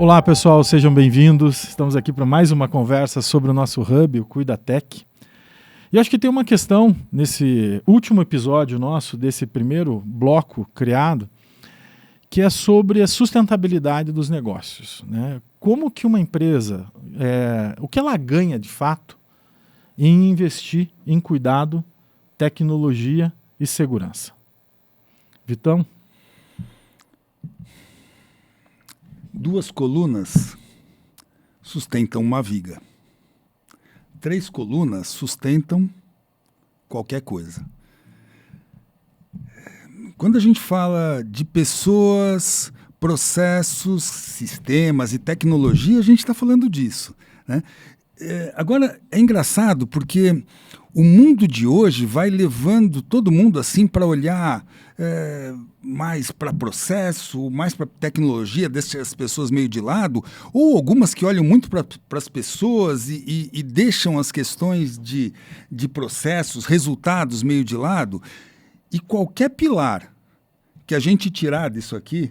Olá pessoal, sejam bem-vindos. Estamos aqui para mais uma conversa sobre o nosso Hub, o Cuidatec. E acho que tem uma questão nesse último episódio nosso, desse primeiro bloco criado, que é sobre a sustentabilidade dos negócios, né? Como que uma empresa, o que ela ganha de fato em investir em cuidado, tecnologia e segurança. Vitão? Duas colunas sustentam uma viga. 3 colunas sustentam qualquer coisa. Quando a gente fala de pessoas, processos, sistemas e tecnologia, a gente está falando disso, né? Agora, é engraçado porque o mundo de hoje vai levando todo mundo assim para olhar mais para processo, mais para tecnologia, deixa as pessoas meio de lado, ou algumas que olham muito para as pessoas e deixam as questões de processos, resultados meio de lado. E qualquer pilar que a gente tirar disso aqui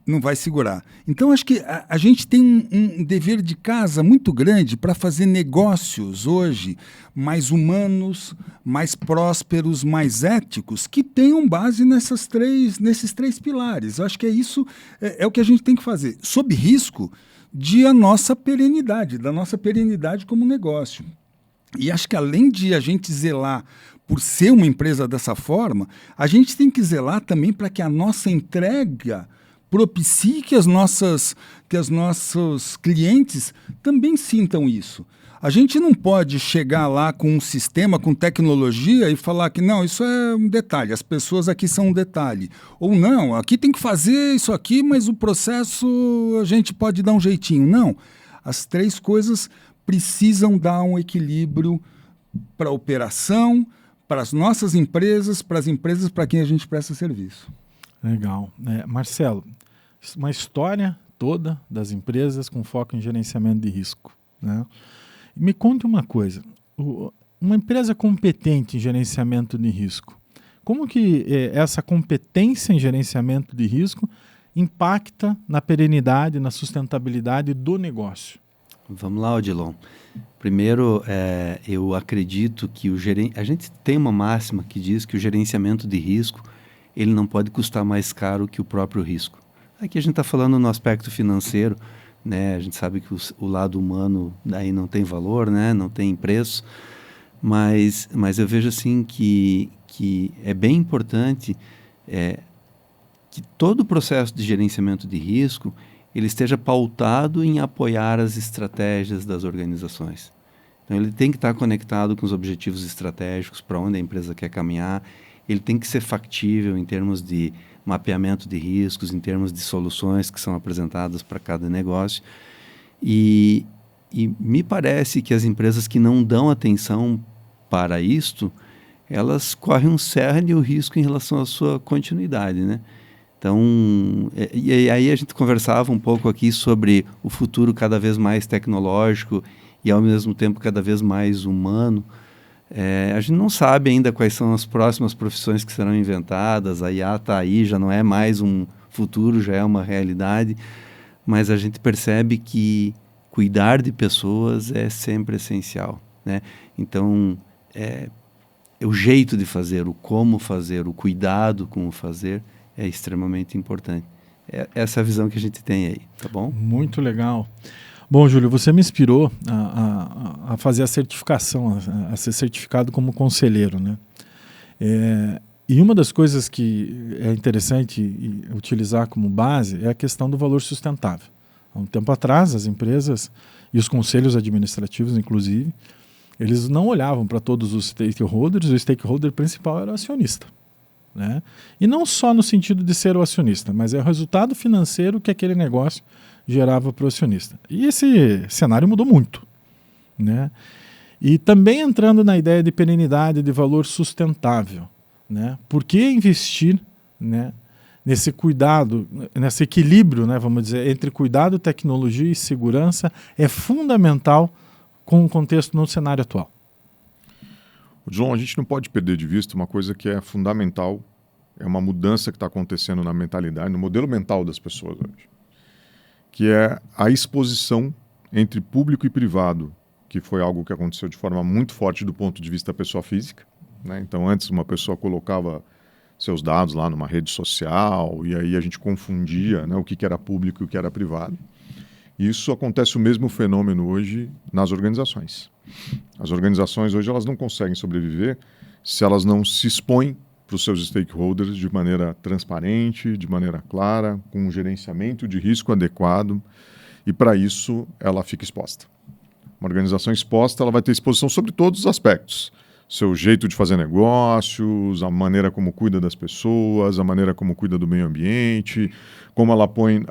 não vai segurar. Então, acho que a gente tem um dever de casa muito grande para fazer negócios hoje mais humanos, mais prósperos, mais éticos, que tenham base nesses 3 pilares. Eu acho que isso é o que a gente tem que fazer, sob risco de a nossa perenidade, da nossa perenidade como negócio. E acho que além de a gente zelar por ser uma empresa dessa forma, a gente tem que zelar também para que a nossa entrega propicie que os nossos clientes também sintam isso. A gente não pode chegar lá com um sistema, com tecnologia e falar que não, isso é um detalhe, as pessoas aqui são um detalhe. Ou não, aqui tem que fazer isso aqui, mas o processo a gente pode dar um jeitinho. Não, as 3 coisas precisam dar um equilíbrio para a operação, para as nossas empresas, para as empresas para quem a gente presta serviço. Legal. Marcelo, uma história toda das empresas com foco em gerenciamento de risco, né? Me conte uma coisa, uma empresa competente em gerenciamento de risco, como que essa competência em gerenciamento de risco impacta na perenidade, na sustentabilidade do negócio? Vamos lá, Odilon. Primeiro, eu acredito que a gente tem uma máxima que diz que o gerenciamento de risco ele não pode custar mais caro que o próprio risco. Aqui a gente está falando no aspecto financeiro, né? A gente sabe que o lado humano daí não tem valor, né? Não tem preço, mas eu vejo assim que é bem importante que todo o processo de gerenciamento de risco ele esteja pautado em apoiar as estratégias das organizações. Então ele tem que estar conectado com os objetivos estratégicos, para onde a empresa quer caminhar, ele tem que ser factível em termos de mapeamento de riscos, em termos de soluções que são apresentadas para cada negócio. E me parece que as empresas que não dão atenção para isto, elas correm um sério risco em relação à sua continuidade, né? Então, e aí a gente conversava um pouco aqui sobre o futuro cada vez mais tecnológico e ao mesmo tempo cada vez mais humano. A gente não sabe ainda quais são as próximas profissões que serão inventadas, a IA está aí, já não é mais um futuro, já é uma realidade, mas a gente percebe que cuidar de pessoas é sempre essencial, né? Então, o jeito de fazer, o como fazer, o cuidado com o fazer é extremamente importante. Essa é a visão que a gente tem aí, tá bom? Muito legal. Bom, Júlio, você me inspirou a fazer a certificação, a ser certificado como conselheiro, né? E uma das coisas que é interessante utilizar como base é a questão do valor sustentável. Há um tempo atrás, as empresas e os conselhos administrativos, inclusive, eles não olhavam para todos os stakeholders, o stakeholder principal era o acionista, né? E não só no sentido de ser o acionista, mas é o resultado financeiro que aquele negócio gerava para o acionista. E esse cenário mudou muito, né? E também entrando na ideia de perenidade, de valor sustentável, né? Por que investir, né, nesse cuidado, nesse equilíbrio, né, vamos dizer, entre cuidado, tecnologia e segurança é fundamental com o contexto no cenário atual? João, a gente não pode perder de vista uma coisa que é fundamental, é uma mudança que está acontecendo na mentalidade, no modelo mental das pessoas hoje. que é a exposição entre público e privado, que foi algo que aconteceu de forma muito forte do ponto de vista da pessoa física, né? Então, antes uma pessoa colocava seus dados lá numa rede social e aí a gente confundia, né, o que era público e o que era privado. Isso acontece o mesmo fenômeno hoje nas organizações. As organizações hoje elas não conseguem sobreviver se elas não se expõem para os seus stakeholders de maneira transparente, de maneira clara, com um gerenciamento de risco adequado, e para isso ela fica exposta. Uma organização exposta ela vai ter exposição sobre todos os aspectos. Seu jeito de fazer negócios, a maneira como cuida das pessoas, a maneira como cuida do meio ambiente, como ela põe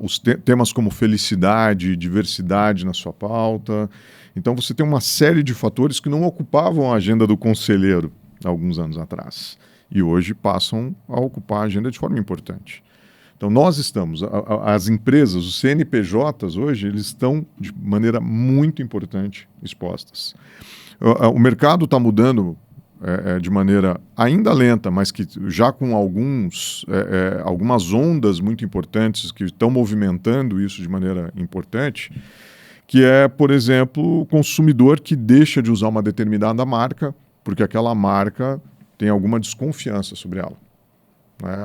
os temas como felicidade e diversidade na sua pauta. Então você tem uma série de fatores que não ocupavam a agenda do conselheiro há alguns anos atrás e hoje passam a ocupar a agenda de forma importante. Então nós estamos, as empresas, os CNPJs hoje, eles estão de maneira muito importante expostas. O mercado está mudando de maneira ainda lenta, mas que já com algumas ondas muito importantes que estão movimentando isso de maneira importante, que é, por exemplo, o consumidor que deixa de usar uma determinada marca porque aquela marca tem alguma desconfiança sobre ela.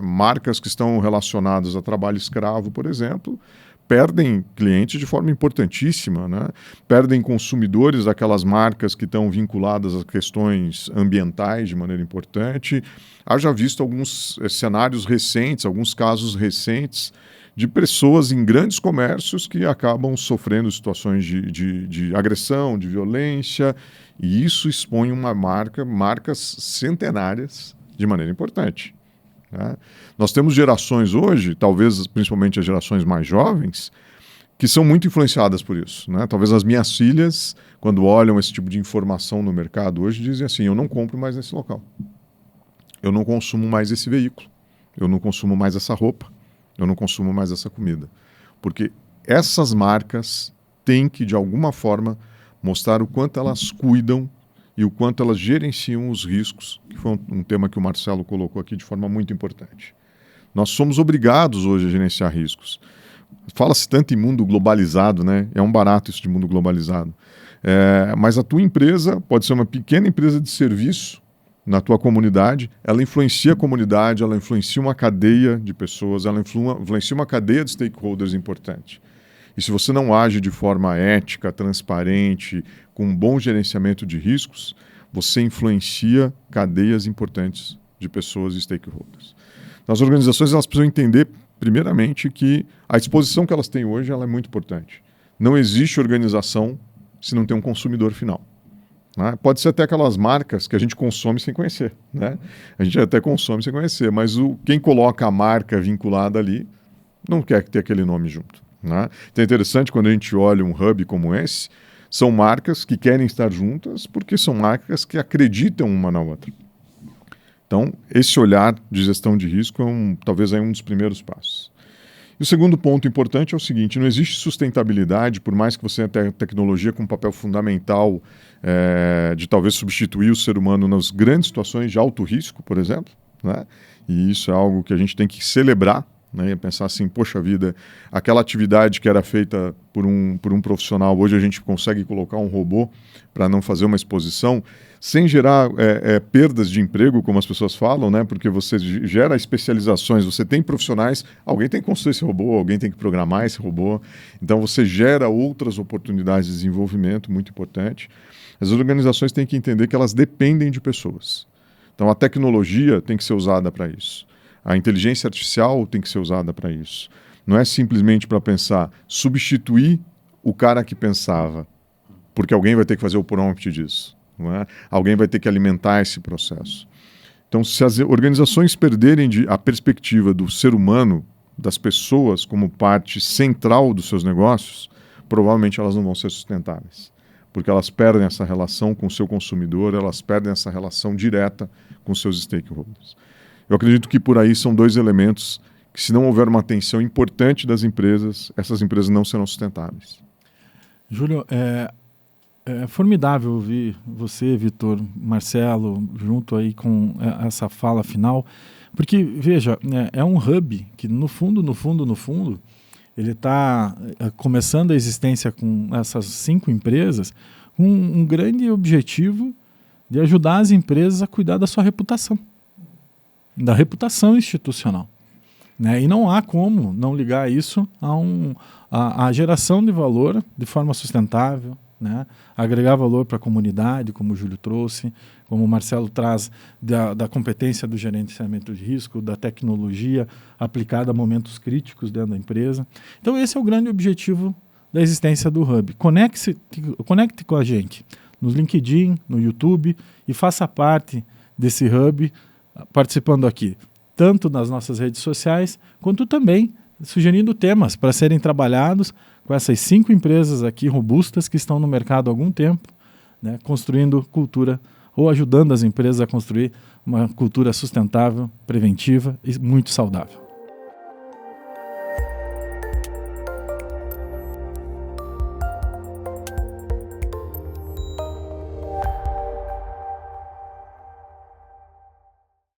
Marcas que estão relacionadas a trabalho escravo, por exemplo, perdem clientes de forma importantíssima, né? Perdem consumidores daquelas marcas que estão vinculadas a questões ambientais de maneira importante. Haja visto alguns cenários recentes, alguns casos recentes de pessoas em grandes comércios que acabam sofrendo situações de agressão, de violência, e isso expõe marcas centenárias de maneira importante. Né? Nós temos gerações hoje, talvez principalmente as gerações mais jovens, que são muito influenciadas por isso. Né? Talvez as minhas filhas, quando olham esse tipo de informação no mercado hoje, dizem assim, eu não compro mais nesse local. Eu não consumo mais esse veículo. Eu não consumo mais essa roupa. Eu não consumo mais essa comida. Porque essas marcas têm que, de alguma forma, mostrar o quanto elas cuidam e o quanto elas gerenciam os riscos, que foi um tema que o Marcelo colocou aqui de forma muito importante. Nós somos obrigados hoje a gerenciar riscos. Fala-se tanto em mundo globalizado, né? É um barato isso de mundo globalizado. Mas a tua empresa pode ser uma pequena empresa de serviço na tua comunidade, ela influencia a comunidade, ela influencia uma cadeia de pessoas, ela influencia uma cadeia de stakeholders importante. E se você não age de forma ética, transparente, com um bom gerenciamento de riscos, você influencia cadeias importantes de pessoas e stakeholders. Então, as organizações elas precisam entender, primeiramente, que a exposição que elas têm hoje ela é muito importante. Não existe organização se não tem um consumidor final. Né? Pode ser até aquelas marcas que a gente consome sem conhecer. Né? A gente até consome sem conhecer, mas quem coloca a marca vinculada ali não quer ter aquele nome junto. Né? Então é interessante quando a gente olha um hub como esse, são marcas que querem estar juntas porque são marcas que acreditam uma na outra. Então, esse olhar de gestão de risco é talvez um dos primeiros passos. E o segundo ponto importante é o seguinte, não existe sustentabilidade, por mais que você tenha tecnologia com um papel fundamental de talvez substituir o ser humano nas grandes situações de alto risco, por exemplo, né? E isso é algo que a gente tem que celebrar, né? E pensar assim, poxa vida, aquela atividade que era feita por um profissional, hoje a gente consegue colocar um robô para não fazer uma exposição, sem gerar perdas de emprego, como as pessoas falam, né? Porque você gera especializações, você tem profissionais, alguém tem que construir esse robô, alguém tem que programar esse robô, então você gera outras oportunidades de desenvolvimento muito importante. As organizações têm que entender que elas dependem de pessoas. Então a tecnologia tem que ser usada para isso. A inteligência artificial tem que ser usada para isso. Não é simplesmente para pensar, substituir o cara que pensava, porque alguém vai ter que fazer o prompt disso. Não é? Alguém vai ter que alimentar esse processo. Então, se as organizações perderem a perspectiva do ser humano, das pessoas como parte central dos seus negócios, provavelmente elas não vão ser sustentáveis. Porque elas perdem essa relação com o seu consumidor, elas perdem essa relação direta com os seus stakeholders. Eu acredito que por aí são dois elementos que, se não houver uma atenção importante das empresas, essas empresas não serão sustentáveis. Júlio, é formidável ouvir você, Vitor, Marcelo, junto aí com essa fala final, porque, veja, é um hub que, no fundo, ele está começando a existência com essas 5 empresas com um grande objetivo de ajudar as empresas a cuidar da sua reputação, da reputação institucional. Né? E não há como não ligar isso à geração de valor de forma sustentável, né? Agregar valor para a comunidade, como o Júlio trouxe, como o Marcelo traz da competência do gerenciamento de risco, da tecnologia aplicada a momentos críticos dentro da empresa. Então esse é o grande objetivo da existência do Hub. Conecte com a gente no LinkedIn, no YouTube e faça parte desse Hub participando aqui, tanto nas nossas redes sociais, quanto também sugerindo temas para serem trabalhados com essas 5 empresas aqui robustas que estão no mercado há algum tempo, né, construindo cultura ou ajudando as empresas a construir uma cultura sustentável, preventiva e muito saudável.